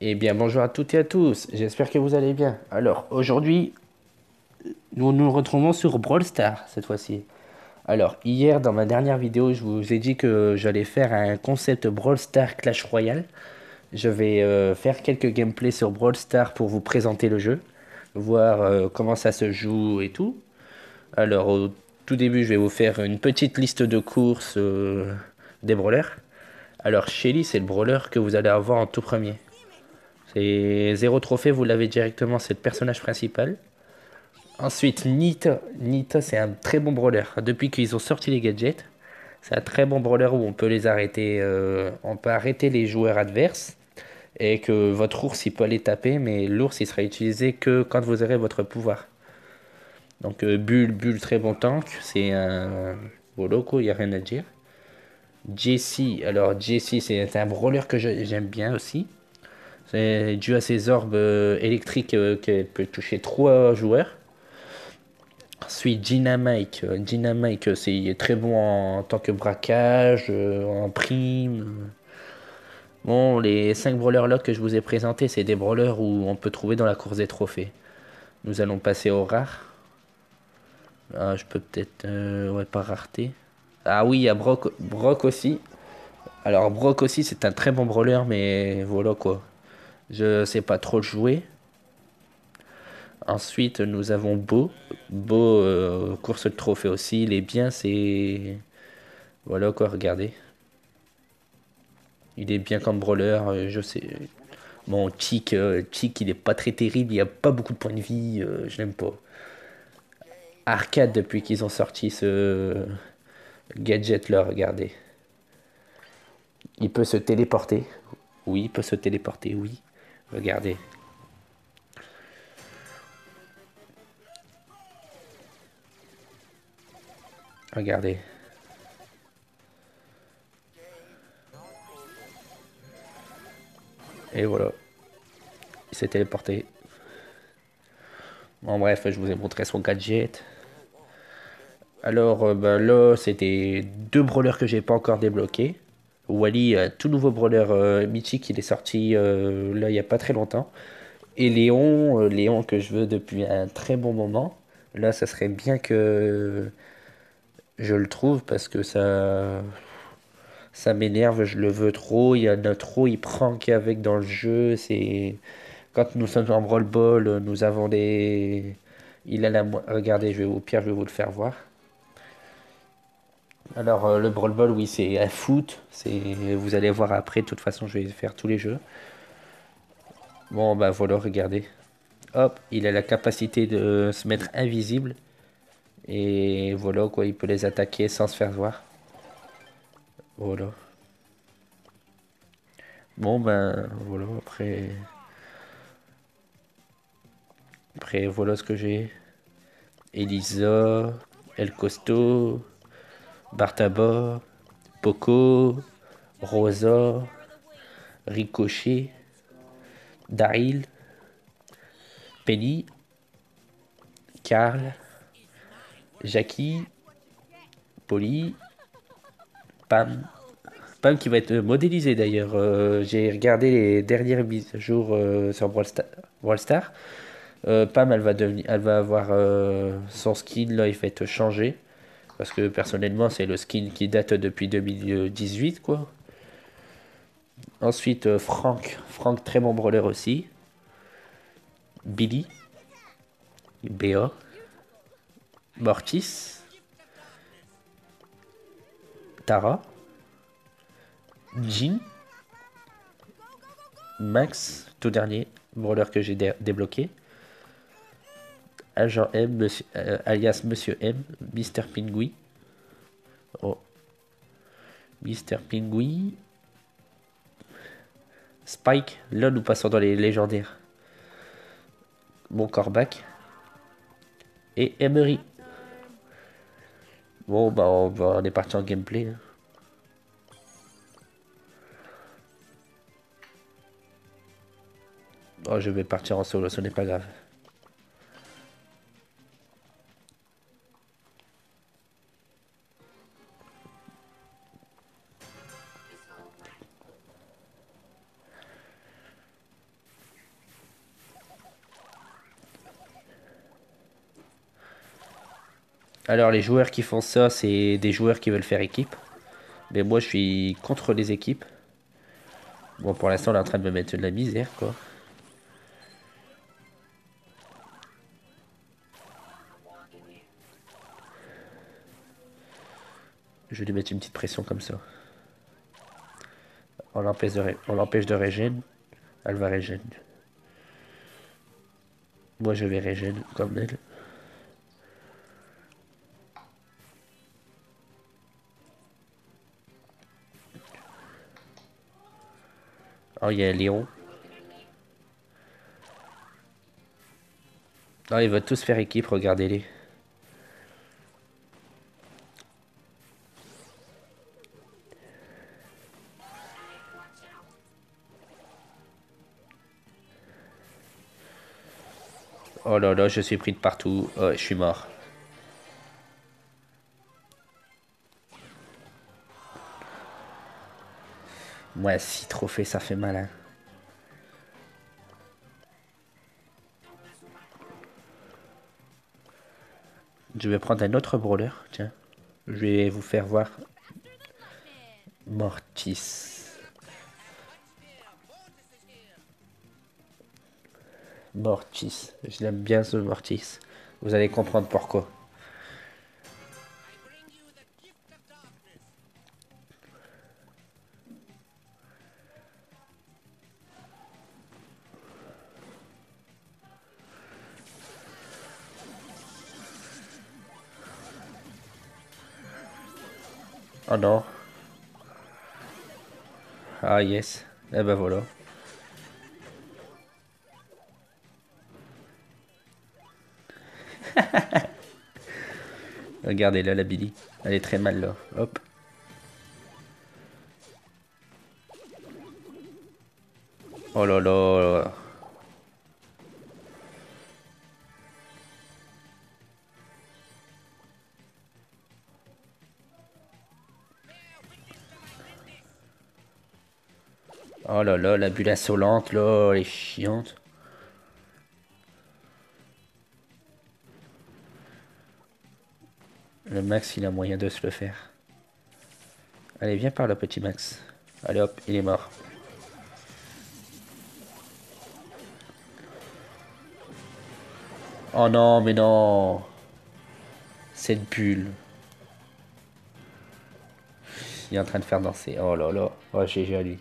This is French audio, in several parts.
Eh bien, bonjour à toutes et à tous, j'espère que vous allez bien. Alors, aujourd'hui, nous nous retrouvons sur Brawl Stars cette fois-ci. Alors, hier, dans ma dernière vidéo, je vous ai dit que j'allais faire un concept Brawl Stars Clash Royale. Je vais faire quelques gameplays sur Brawl Stars pour vous présenter le jeu, voir comment ça se joue et tout. Alors, au tout début, je vais vous faire une petite liste de courses des brawlers. Alors, Shelly, c'est le brawler que vous allez avoir en tout premier. C'est zéro trophée, vous l'avez directement, c'est le personnage principal. Ensuite, Nita. Nita, c'est un très bon brawler. Depuis qu'ils ont sorti les gadgets, c'est un très bon brawler où on peut les arrêter. On peut arrêter les joueurs adverses et que votre ours il peut aller taper, mais l'ours il sera utilisé que quand vous aurez votre pouvoir. Donc Bull, très bon tank. C'est un Boloko, il n'y a rien à dire. Jessie, alors Jessie c'est un brawler que j'aime bien aussi. C'est dû à ses orbes électriques qu'elle peut toucher 3 joueurs. Ensuite, Dynamite. Dynamite, c'est très bon en tant que braquage, en prime. Bon, les 5 brawlers là que je vous ai présentés, c'est des brawlers où on peut trouver dans la course des trophées. Nous allons passer au rare. Ah, je peux peut-être. Ouais, pas rareté. Ah oui, il y a Brock aussi. Alors, Brock aussi, c'est un très bon brawler, mais voilà quoi. Je sais pas trop le jouer. Ensuite, nous avons Beau. Beau, course de trophée aussi. Il est bien, c'est. Voilà quoi, regardez. Il est bien comme brawler, je sais. Bon, Chick, il est pas très terrible, il a pas beaucoup de points de vie, je l'aime pas. Arcade, depuis qu'ils ont sorti ce gadget là, regardez. Il peut se téléporter. Oui, il peut se téléporter, oui. Regardez, regardez. Et voilà, il s'est téléporté. Bon, bref, je vous ai montré son gadget. Alors, ben là, c'était 2 brawlers que j'ai pas encore débloqués. Wally, tout nouveau brawler mythique, il est sorti là il y a pas très longtemps. Et Léon, Léon que je veux depuis un très bon moment. Là, ça serait bien que je le trouve parce que ça m'énerve, je le veux trop. Il y en a trop, il prend qu'avec dans le jeu. C'est quand nous sommes en Brawl Ball, nous avons des. Il a Regardez, au pire, je vais vous le faire voir. Alors, le Brawl Ball, oui, c'est un foot. Vous allez voir après. De toute façon, je vais faire tous les jeux. Bon, bah voilà, regardez. Hop, il a la capacité de se mettre invisible. Et voilà quoi, il peut les attaquer sans se faire voir. Voilà. Bon ben voilà, après voilà ce que j'ai. Elisa, El Costo, Bartaba, Poco, Rosa, Ricochet, Daryl, Penny, Carl, Jackie, Polly, Pam. Pam qui va être modélisée d'ailleurs. J'ai regardé les dernières mises à jour sur Brawl Stars. Pam, elle va avoir son skin là, il va être changé. Parce que personnellement, c'est le skin qui date depuis 2018, quoi. Ensuite, Frank, très bon brawler aussi. Billy, Béa, Mortis, Tara, Jean, Max, tout dernier brawler que j'ai débloqué. Agent M, alias Monsieur M, Mister Pingui. Oh, Mister Pingui. Spike, là nous passons dans les légendaires. Mon Corbac et Emery. Bon, bah on est parti en gameplay, hein. Oh, je vais partir en solo, ce n'est pas grave. Alors les joueurs qui font ça, c'est des joueurs qui veulent faire équipe. Mais moi je suis contre les équipes. Bon pour l'instant on est en train de me mettre de la misère quoi. Je vais lui mettre une petite pression comme ça. On l'empêche de régène. Elle va régène. Moi je vais régène comme elle. Oh il y a un lion. Ah ils veulent tous faire équipe, regardez-les. Oh là là, je suis pris de partout. Oh, je suis mort. Moi, 6 trophées, ça fait mal, hein. Je vais prendre un autre brawler, tiens. Je vais vous faire voir. Mortis. Mortis. Je l'aime bien ce Mortis. Vous allez comprendre pourquoi. Oh non. Ah yes. Eh ben voilà. Regardez là la Billy. Elle est très mal là. Hop. Oh là là. Oh là là, la bulle insolente là, elle est chiante. Le Max, il a moyen de se le faire. Allez, viens par là, petit Max. Allez hop, il est mort. Oh non, mais non. Cette bulle. Il est en train de faire danser. Oh là là. Oh, GG à lui.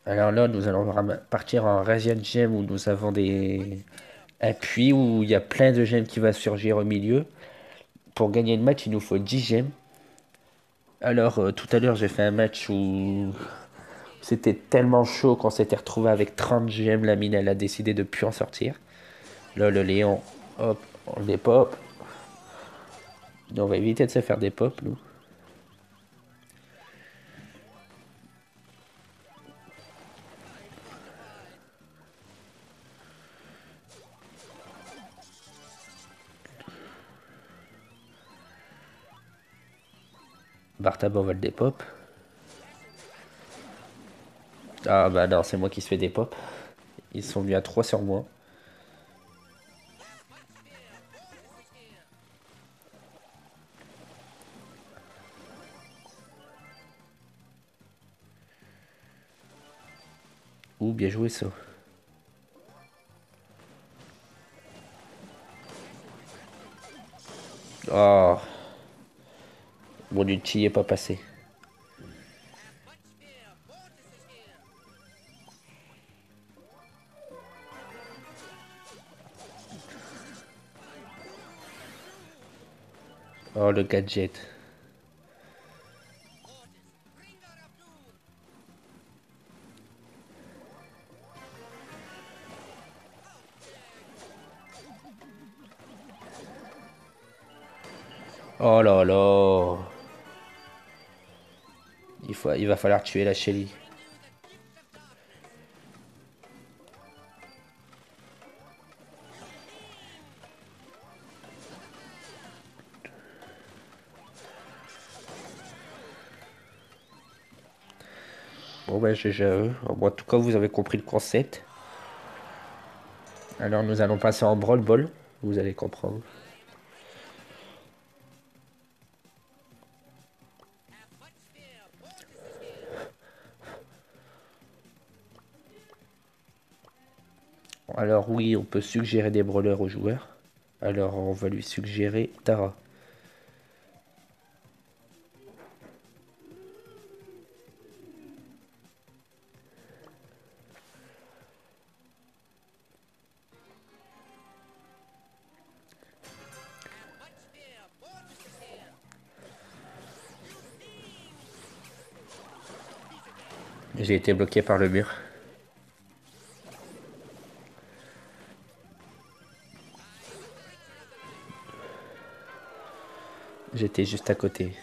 Alors là, nous allons partir en Radiant Gem où nous avons un puits où il y a plein de gemmes qui vont surgir au milieu. Pour gagner le match, il nous faut 10 gemmes. Alors, tout à l'heure, j'ai fait un match où c'était tellement chaud qu'on s'était retrouvé avec 30 gemmes. La mine, elle a décidé de plus en sortir. Là, le Léon, hop, on les pop. On va éviter de se faire des pops, nous. Bartaba, on va le dépop. Ah bah non, c'est moi qui se fais des pops. Ils sont venus à 3 sur moi. Ouh, bien joué ça. Oh, mon ulti est pas passé. Oh, le gadget. Oh là là. Il va falloir tuer la Shelly. Bon, ben, GG à eux. Bon, en tout cas, vous avez compris le concept. Alors, nous allons passer en Brawl Ball. Vous allez comprendre. Alors, oui, on peut suggérer des brawlers aux joueurs. Alors, on va lui suggérer Tara. J'ai été bloqué par le mur. J'étais juste à côté.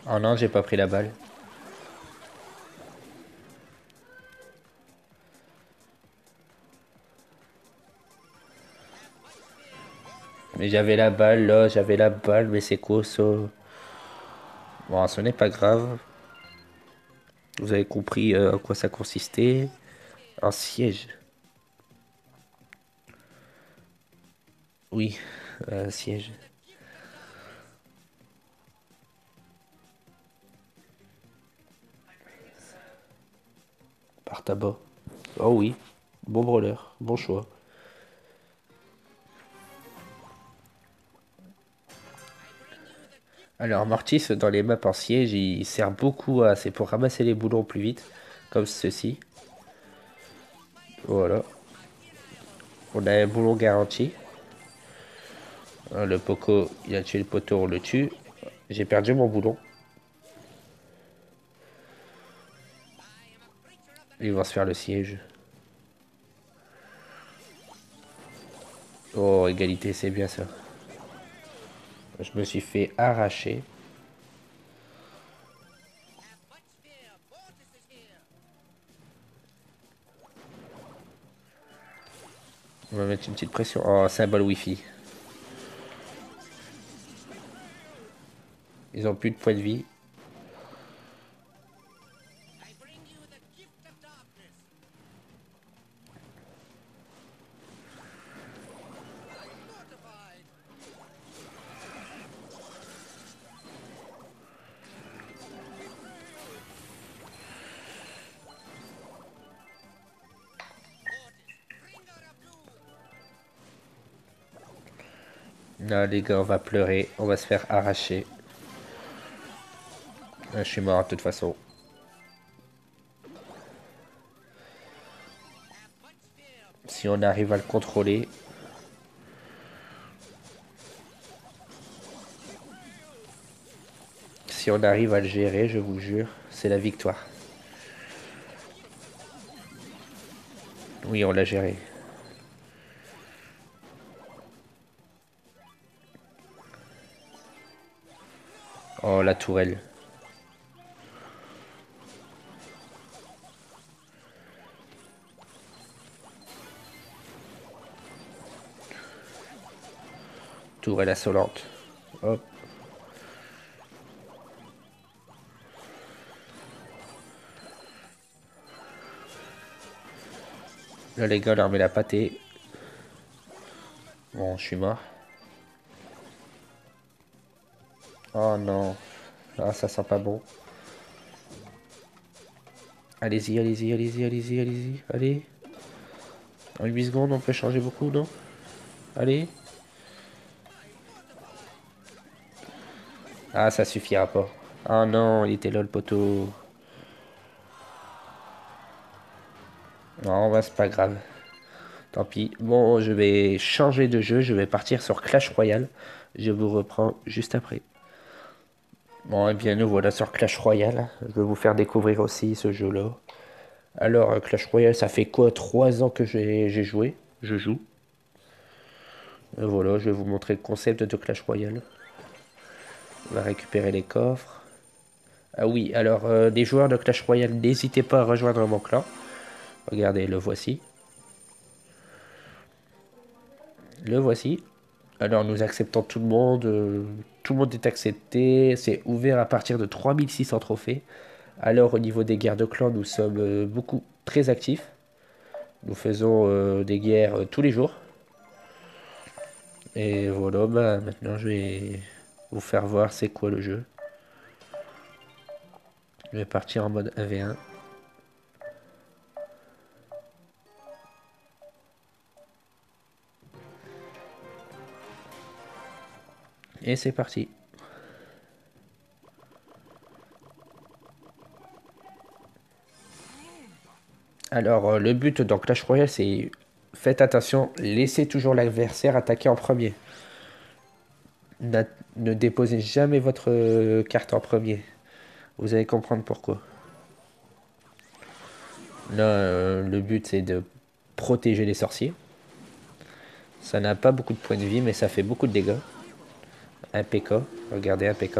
Oh non, j'ai pas pris la balle. Mais j'avais la balle là, j'avais la balle, mais c'est quoi ça? Bon, ce n'est pas grave. Vous avez compris en quoi ça consistait. Un siège. Oui, un siège. Par tabac. Oh oui, bon brawler, bon choix. Alors Mortis dans les maps en siège, il sert beaucoup à... C'est pour ramasser les boulons plus vite, comme ceci. Voilà. On a un boulon garanti. Le Poco, il a tué le poteau, on le tue. J'ai perdu mon boulon. Ils vont se faire le siège. Oh, égalité, c'est bien ça. Je me suis fait arracher. On va mettre une petite pression. Oh, symbole Wi-Fi. Ils ont plus de points de vie. Là, les gars, on va pleurer. On va se faire arracher. Je suis mort de toute façon. Si on arrive à le contrôler. Si on arrive à le gérer, je vous jure, c'est la victoire. Oui, on l'a géré. Oh, la tourelle. Tourelle assolante. Hop. Là, les gars, leur met la pâtée. Bon, je suis mort. Oh non. Ah, ça sent pas bon. Allez-y, allez-y, allez-y, allez-y, allez-y. Allez. En 8 secondes, on peut changer beaucoup, non? Allez. Ah, ça suffira pas. Ah non, il était là, le poteau. Non, bah, c'est pas grave. Tant pis. Bon, je vais changer de jeu. Je vais partir sur Clash Royale. Je vous reprends juste après. Bon, et bien nous voilà sur Clash Royale. Je vais vous faire découvrir aussi ce jeu-là. Alors, Clash Royale, ça fait quoi? 3 ans que j'ai joué. Je joue. Et voilà, je vais vous montrer le concept de Clash Royale. On va récupérer les coffres. Ah oui, alors, les joueurs de Clash Royale, n'hésitez pas à rejoindre mon clan. Regardez, le voici. Le voici. Alors, nous acceptons tout le monde. Tout le monde est accepté. C'est ouvert à partir de 3600 trophées. Alors, au niveau des guerres de clans, nous sommes beaucoup très actifs. Nous faisons des guerres tous les jours. Et voilà, bah, maintenant je vais vous faire voir c'est quoi le jeu. Je vais partir en mode 1v1. Et c'est parti. Alors, le but dans Clash Royale, c'est faites attention, laissez toujours l'adversaire attaquer en premier. Ne déposez jamais votre carte en premier. Vous allez comprendre pourquoi. Là, le but c'est de protéger les sorciers. Ça n'a pas beaucoup de points de vie, mais ça fait beaucoup de dégâts. Un PK, regardez un PK.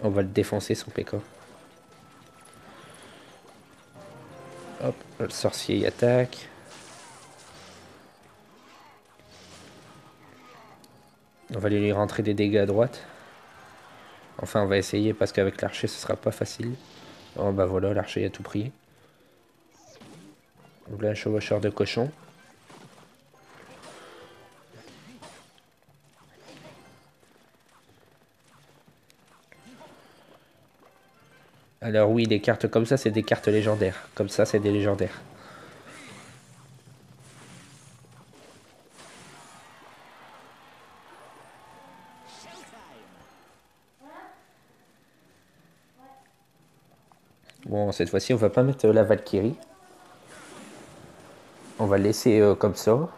On va le défoncer son PK. Hop, le sorcier y attaque. On va lui rentrer des dégâts à droite. Enfin, on va essayer parce qu'avec l'archer, ce sera pas facile. Oh bah voilà, l'archer a tout pris. Donc là, un chevaucheur de cochon. Alors oui, les cartes comme ça, c'est des cartes légendaires. Comme ça, c'est des légendaires. Bon, cette fois-ci, on va pas mettre la Valkyrie. On va le laisser comme ça.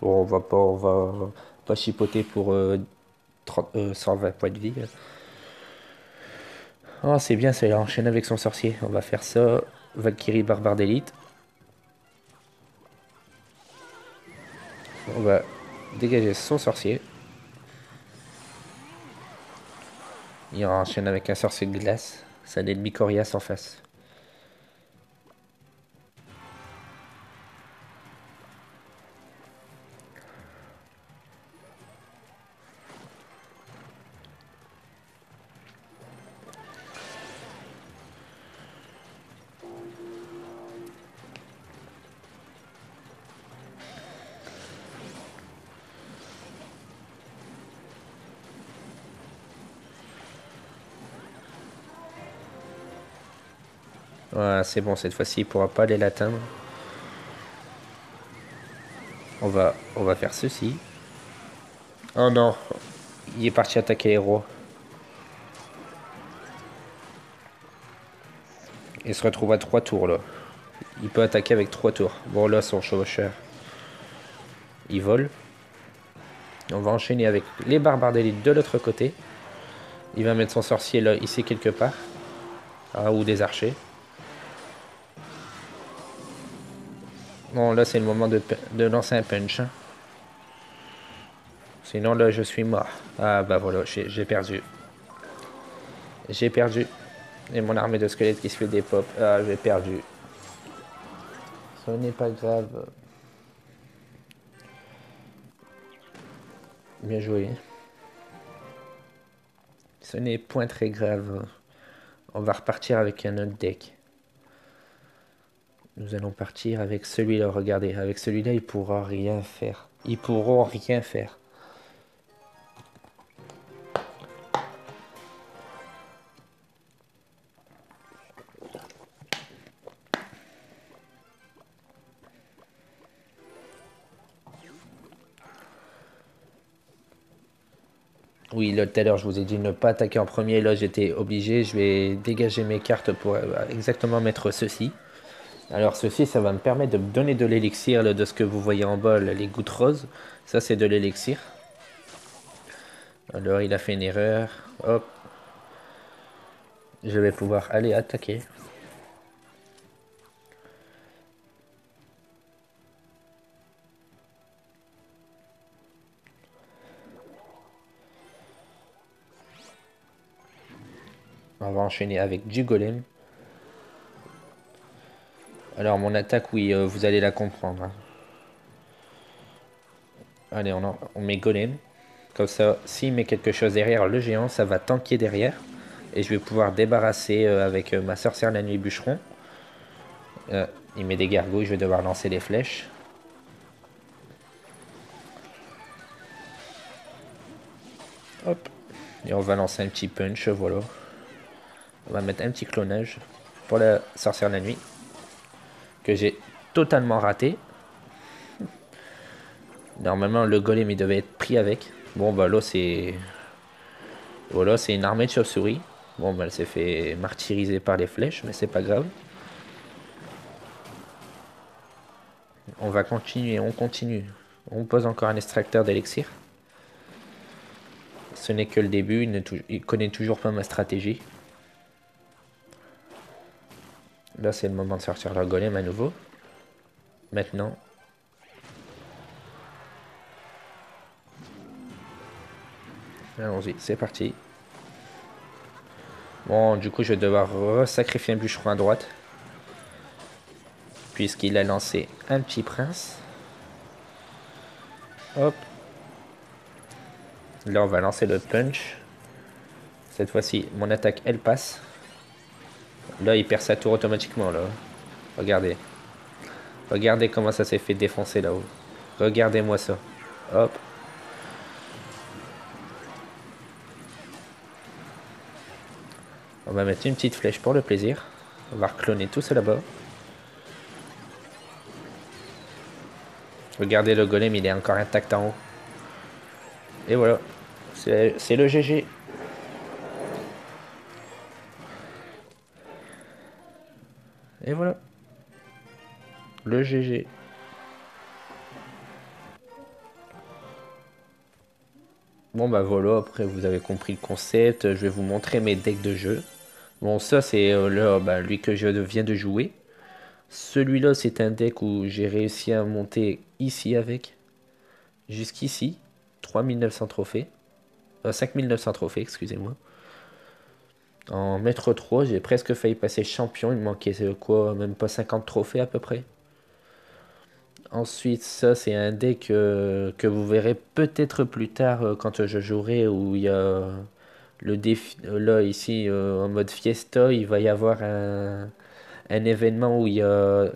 Bon, on va pas chipoter pour 120 points de vie. Oh, c'est bien, ça enchaîne avec son sorcier. On va faire ça. Valkyrie barbare d'élite. On va dégager son sorcier. Il enchaîne avec un sorcier de glace. C'est un ennemi coriace en face. Voilà, c'est bon, cette fois-ci, il pourra pas aller l'atteindre. On va faire ceci. Oh non, il est parti attaquer les rois. Il se retrouve à 3 tours là. Il peut attaquer avec 3 tours. Bon là, son chevaucheur, il vole. On va enchaîner avec les barbares d'élite de l'autre côté. Il va mettre son sorcier là, ici quelque part. Ah, ou des archers. Bon, là, c'est le moment de lancer un punch. Sinon, là, je suis mort. Ah, bah voilà, j'ai perdu. J'ai perdu. Et mon armée de squelettes qui se fait des pops. Ah, j'ai perdu. Ce n'est pas grave. Bien joué. Ce n'est point très grave. On va repartir avec un autre deck. Nous allons partir avec celui-là. Regardez, avec celui-là, il pourra rien faire. Ils pourront rien faire. Oui, là, tout à l'heure, je vous ai dit ne pas attaquer en premier. Là, j'étais obligé. Je vais dégager mes cartes pour exactement mettre ceci. Alors, ceci, ça va me permettre de me donner de l'élixir, de ce que vous voyez en bas, là, les gouttes roses. Ça, c'est de l'élixir. Alors il a fait une erreur. Hop. Je vais pouvoir aller attaquer. On va enchaîner avec du golem. Alors mon attaque, oui, vous allez la comprendre, hein. Allez, on met golem. Comme ça, s'il met quelque chose derrière le géant, ça va tanker derrière. Et je vais pouvoir débarrasser avec ma sorcière la nuit bûcheron. Il met des gargouilles, je vais devoir lancer les flèches. Hop. Et on va lancer un petit punch, voilà. On va mettre un petit clonage pour la sorcière de la nuit. Que j'ai totalement raté. Normalement, le golem, il devait être pris avec. Bon, bah là, c'est... Voilà, c'est une armée de chauves-souris. Bon, bah elle s'est fait martyriser par les flèches, mais c'est pas grave. On va continuer, on continue. On pose encore un extracteur d'élixir. Ce n'est que le début, il connaît toujours pas ma stratégie. Là, c'est le moment de sortir leur golem à nouveau. Maintenant. Allons-y, c'est parti. Bon, du coup, je vais devoir sacrifier un bûcheron à droite. Puisqu'il a lancé un petit prince. Hop. Là, on va lancer le punch. Cette fois-ci, mon attaque, elle passe. Là, il perd sa tour automatiquement, là. Regardez. Regardez comment ça s'est fait défoncer là-haut. Regardez-moi ça. Hop. On va mettre une petite flèche pour le plaisir. On va recloner tout ça là-bas. Regardez le golem, il est encore intact en haut. Et voilà. C'est le GG. Et voilà. Le GG. Bon bah voilà, après vous avez compris le concept. Je vais vous montrer mes decks de jeu. Bon ça c'est lui que je viens de jouer. Celui-là c'est un deck où j'ai réussi à monter ici avec. Jusqu'ici. 3900 trophées. 5900 trophées, excusez-moi. En maître 3, j'ai presque failli passer champion. Il me manquait quoi, même pas 50 trophées à peu près. Ensuite, ça c'est un deck que vous verrez peut-être plus tard quand je jouerai où il y a le défi. Là ici en mode fiesta, il va y avoir un événement où il y a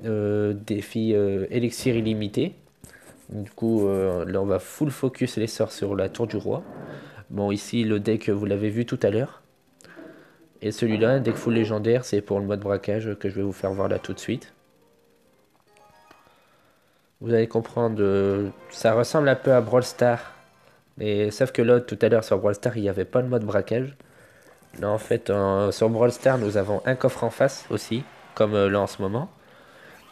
défi élixir illimité. Du coup, là on va full focus les sorts sur la tour du roi. Bon, ici le deck vous l'avez vu tout à l'heure. Et celui-là, un deck full légendaire, c'est pour le mode braquage que je vais vous faire voir là tout de suite. Vous allez comprendre, ça ressemble un peu à Brawl Stars. Mais sauf que là, tout à l'heure sur Brawl Stars, il n'y avait pas le mode braquage. Là, en fait, sur Brawl Stars, nous avons un coffre en face aussi, comme là en ce moment,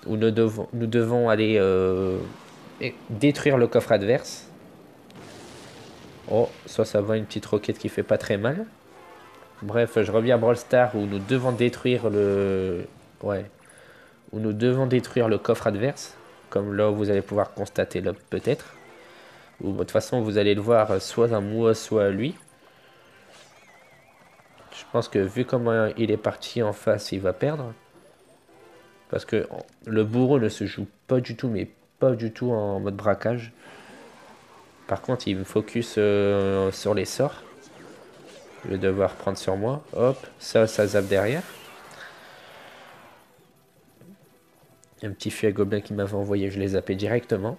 où nous devons aller détruire le coffre adverse. Oh, ça va, une petite roquette qui fait pas très mal. Bref, je reviens à Brawl Stars où nous devons détruire le... Ouais. Où nous devons détruire le coffre adverse. Comme là, vous allez pouvoir constater là, peut-être. Ou de toute façon, vous allez le voir soit à moi, soit à lui. Je pense que vu comment il est parti en face, il va perdre. Parce que le bourreau ne se joue pas du tout, mais pas du tout en mode braquage. Par contre, il me focus sur les sorts. Je vais devoir prendre sur moi. Hop, ça zappe derrière. Un petit fût à gobelin qui m'avait envoyé, je l'ai zappé directement.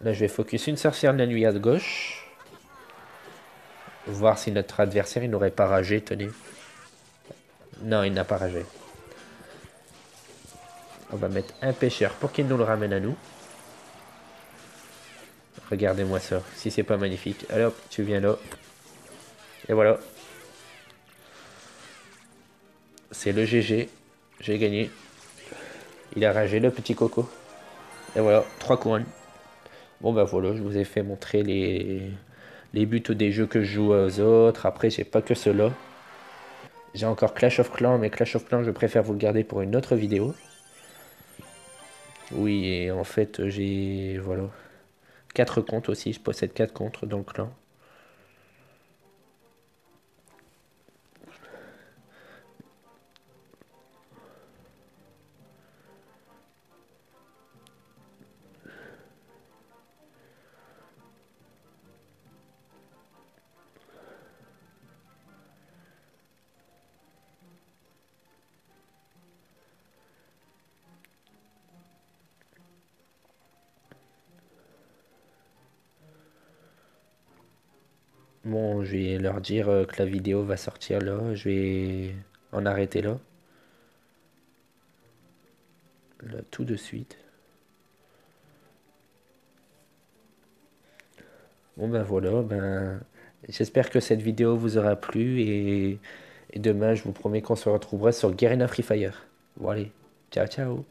Là, je vais focus une sorcière de la nuit à gauche. Voir si notre adversaire, il n'aurait pas ragé, tenez. Non, il n'a pas ragé. On va mettre un pêcheur pour qu'il nous le ramène à nous. Regardez-moi ça, si c'est pas magnifique. Allez hop, tu viens là. Et voilà. C'est le GG. J'ai gagné. Il a ragé le petit coco. Et voilà, 3 couronnes. Bon bah voilà, je vous ai fait montrer les buts des jeux que je joue aux autres. Après, j'ai pas que cela. J'ai encore Clash of Clans, mais Clash of Clans, je préfère vous le garder pour une autre vidéo. Oui, et en fait, j'ai... Voilà. 4 comptes aussi, je possède 4 comptes dans le clan. Bon, je vais leur dire que la vidéo va sortir là. Je vais en arrêter là. Là, tout de suite. Bon ben voilà, ben j'espère que cette vidéo vous aura plu et demain je vous promets qu'on se retrouvera sur Garena Free Fire. Bon allez, ciao ciao.